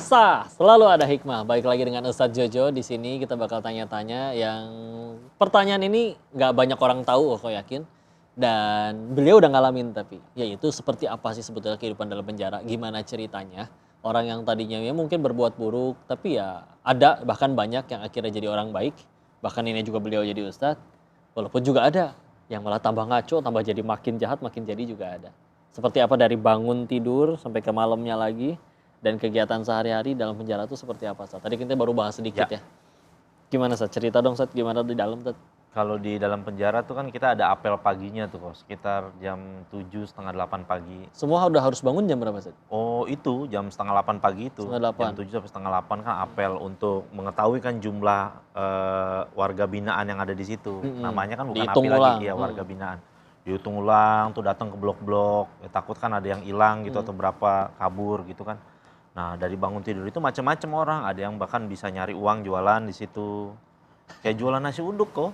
Puasa selalu ada hikmah. Baik lagi dengan Ustadz Jojo di sini kita bakal tanya-tanya yang pertanyaan ini nggak banyak orang tahu, aku yakin. Dan beliau udah ngalamin tapi yaitu seperti apa sih sebetulnya kehidupan dalam penjara? Gimana ceritanya? Orang yang tadinya ya mungkin berbuat buruk tapi ya ada bahkan banyak yang akhirnya jadi orang baik. Bahkan ini juga beliau jadi Ustadz. Walaupun juga ada yang malah tambah ngaco, tambah jadi makin jahat, makin jadi juga ada. Seperti apa dari bangun tidur sampai ke malamnya lagi. Dan kegiatan sehari-hari dalam penjara itu seperti apa, Sat? Tadi kita baru bahas sedikit ya. Gimana, Sat? Cerita dong, Sat, gimana di dalam, Sat? Kalau di dalam penjara tuh kan kita ada apel paginya tuh kok, sekitar jam 7, setengah 8 pagi. Semua udah harus bangun jam berapa, Sat? Oh itu jam setengah 8 pagi itu, Setengah 8. jam 7 sampai setengah 8 kan apel untuk mengetahui kan jumlah warga binaan yang ada di situ. Namanya kan bukan Dihitung apel ulang. lagi, ya warga binaan. Dihitung ulang tuh datang ke blok-blok, ya, takut kan ada yang hilang gitu atau berapa kabur gitu kan. Nah dari bangun tidur itu macam-macam orang, ada yang bahkan bisa nyari uang jualan di situ. Kayak jualan nasi uduk kok.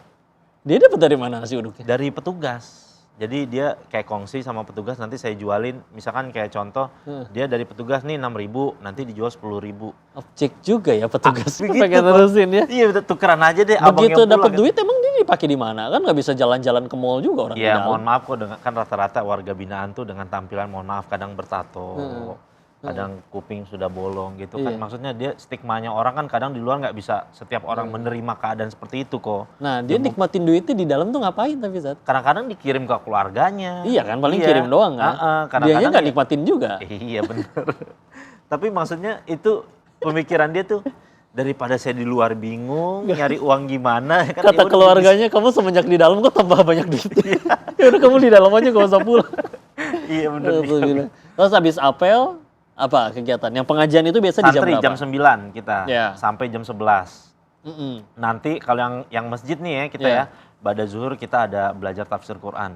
Dia dapat dari mana nasi uduknya? Dari petugas. Jadi dia kayak kongsi sama petugas, nanti saya jualin, misalkan kayak contoh, dia dari petugas nih 6.000, nanti dijual 10.000. Objek juga ya petugas. Begitu, Pengen Kok. terusin ya. Iya tukeran aja deh. Abang Begitu yang dapat pulang, duit emang dia dipakai di mana? Kan nggak bisa jalan-jalan ke mall juga orang di Iya dalam. mohon maaf kok, kan rata-rata warga binaan tuh dengan tampilan mohon maaf kadang bertato. Kadang kuping sudah bolong gitu kan. Iya. Maksudnya dia stigmanya orang kan kadang di luar nggak bisa setiap orang menerima keadaan seperti itu kok. Nah, dia nikmatin duitnya di dalam tuh ngapain tapi, Sat? Kadang-kadang dikirim ke keluarganya. Iya kan, paling kirim doang kan. Kadang-kadang Dianya nggak ya- nikmatin juga. Iya bener. Tapi maksudnya itu pemikiran dia tuh daripada saya di luar bingung nyari uang gimana. Kan Kata ya udah keluarganya, kamu semenjak di dalam kok tambah banyak duit. Ya udah kamu di dalam aja gak usah pulang. Iya bener. Terus habis apel, apa kegiatan? Yang pengajian itu biasa di jam Santri berapa? jam 9 kita Ya. sampai jam 11. Mm-mm. Nanti kalau yang masjid nih ya kita ya, pada zuhur kita ada belajar tafsir Quran.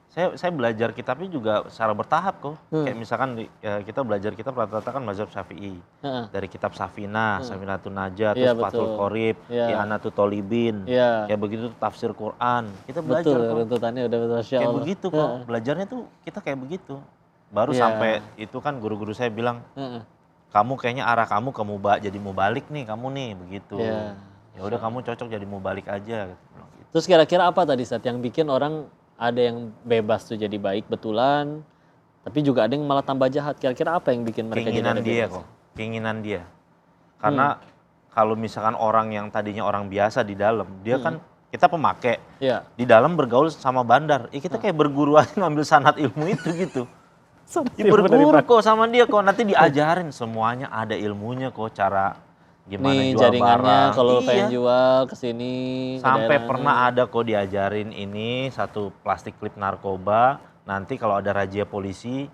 Saya belajar kitabnya juga secara bertahap kok. Kayak misalkan kita belajar kitab rata-rata kan mazhab Syafi'i. Dari kitab Safinah, Safinatun Najah, Iya, terus Fathul betul. Qorib, Iya. I'anatul Thalibin. Iya. Kayak begitu tafsir Quran. Kita belajar Betul, kok. runtutannya udah Masya Kayak Allah. begitu kok. Belajarnya tuh kita kayak begitu. Baru Iya. sampai itu kan guru-guru saya bilang, Heeh. kamu kayaknya arah kamu ke jadi mubalik nih kamu nih begitu. Iya. Ya udah kamu cocok jadi mubalik aja gitu. Terus kira-kira apa tadi Sat yang bikin orang ada yang bebas tuh jadi baik betulan, tapi juga ada yang malah tambah jahat. Kira-kira apa yang bikin mereka Keinginan jadi ada dia bebas? kok. Keinginan dia. Karena kalau misalkan orang yang tadinya orang biasa di dalam, dia kan kita pemakai. Iya. Di dalam bergaul sama bandar. Kita kayak berguru aja ngambil sanat ilmu itu gitu. Ya, berguru kok sama dia kok, nanti diajarin semuanya ada ilmunya kok, cara gimana Nih jual jaringannya barang. kalau Iya. pengen jual ke sini. ke Sampai daerah pernah ada kok diajarin ini satu plastik klip narkoba, nanti kalau ada razia polisi,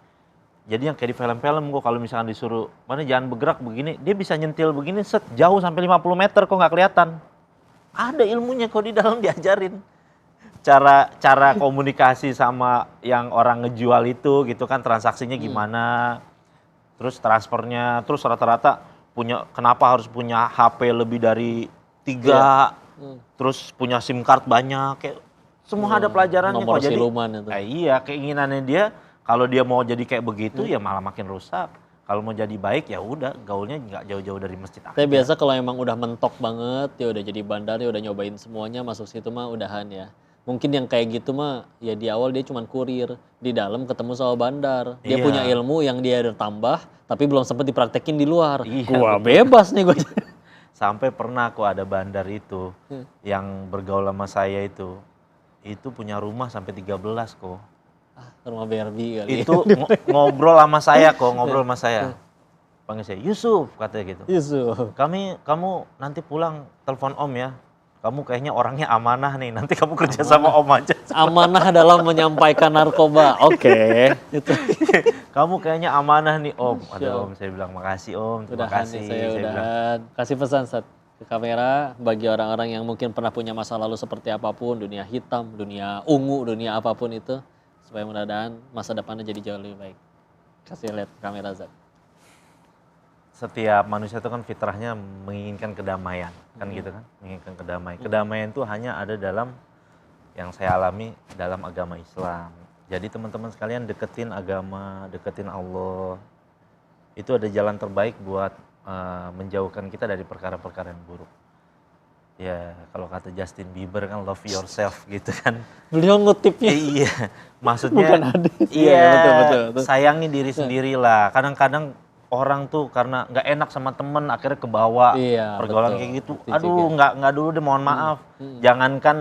jadi yang kayak di film-film kok kalau misalkan disuruh, mana jangan bergerak begini, dia bisa nyentil begini set jauh sampai 50 meter kok nggak kelihatan. Ada ilmunya kok di dalam diajarin. Cara komunikasi sama yang orang ngejual itu gitu kan, transaksinya gimana, terus transfernya, terus rata-rata kenapa harus punya HP lebih dari 3, terus punya SIM card banyak, kayak semua ada pelajarannya nomor kok. Jadi siluman itu. iya keinginannya dia kalau dia mau jadi kayak begitu ya malah makin rusak. Kalau mau jadi baik ya udah gaulnya nggak jauh-jauh dari masjid aja. Tapi biasa kalau emang udah mentok banget, ya udah jadi bandar, ya udah nyobain semuanya, masuk situ mah udahan ya. Mungkin yang kayak gitu mah ya di awal dia cuma kurir, di dalam ketemu sama bandar. Dia Iya. punya ilmu yang dia ada tambah, tapi belum sempat dipraktekin di luar. Iya, Gua bebas nih gue. Sampai pernah kok ada bandar itu yang bergaul sama saya itu punya rumah sampai 13 kok. Rumah Barbie kali. Itu ngobrol sama saya kok, ngobrol sama saya. Panggil saya, Yusuf katanya gitu. Yusuf. Kamu nanti pulang telepon Om ya. Kamu kayaknya orangnya amanah nih, nanti kamu kerja sama Om aja. Amanah dalam menyampaikan narkoba. Oke. Itu. Kamu kayaknya amanah nih Om. Ada Om, saya bilang makasih Om, terima Udahan kasih. nih saya bilang. udahan. Kasih pesan Sat ke kamera bagi orang-orang yang mungkin pernah punya masa lalu seperti apapun, dunia hitam, dunia ungu, dunia apapun itu, supaya mudah-mudahan masa depannya jadi jauh lebih baik. Kasih lihat kamera Zat. Setiap manusia itu kan fitrahnya menginginkan kedamaian, kan gitu kan, menginginkan kedamaian. Kedamaian itu hanya ada dalam yang saya alami dalam agama Islam. Jadi teman-teman sekalian deketin agama, deketin Allah. Itu ada jalan terbaik buat menjauhkan kita dari perkara-perkara yang buruk. Ya kalau kata Justin Bieber kan love yourself gitu kan. Beliau ngutipnya Iya, maksudnya bukan hadis. iya, Betul. sayangi diri sendiri lah. Kadang-kadang orang tuh karena nggak enak sama temen akhirnya kebawa Iya, pergaulan betul. kayak gitu. Itu Aduh, juga. nggak dulu deh, mohon maaf. Jangankan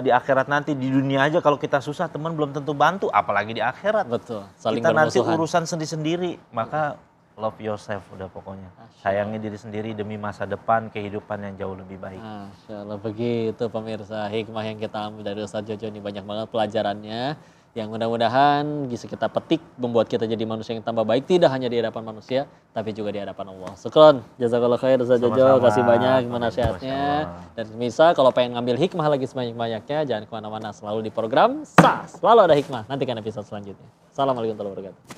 di akhirat nanti, di dunia aja kalau kita susah teman belum tentu bantu, apalagi di akhirat. Betul, saling Kita nanti bermusuhan. urusan sendiri-sendiri, maka love yourself udah pokoknya. Sayangi diri sendiri demi masa depan, kehidupan yang jauh lebih baik. Masya Allah, begitu pemirsa, hikmah yang kita ambil dari Ustadz Jojo ini banyak banget pelajarannya yang mudah-mudahan bisa kita petik membuat kita jadi manusia yang tambah baik tidak hanya di hadapan manusia tapi juga di hadapan Allah. Syukron, jazakallah khair Ustadz Jojo, Sama-sama. kasih banyak Masya nasihatnya. Allah. Dan bisa kalau pengen ngambil hikmah lagi sebanyak-banyaknya jangan kemana-mana, selalu di program SAS, selalu ada hikmah. Nantikan episode selanjutnya. Assalamualaikum warahmatullahi wabarakatuh.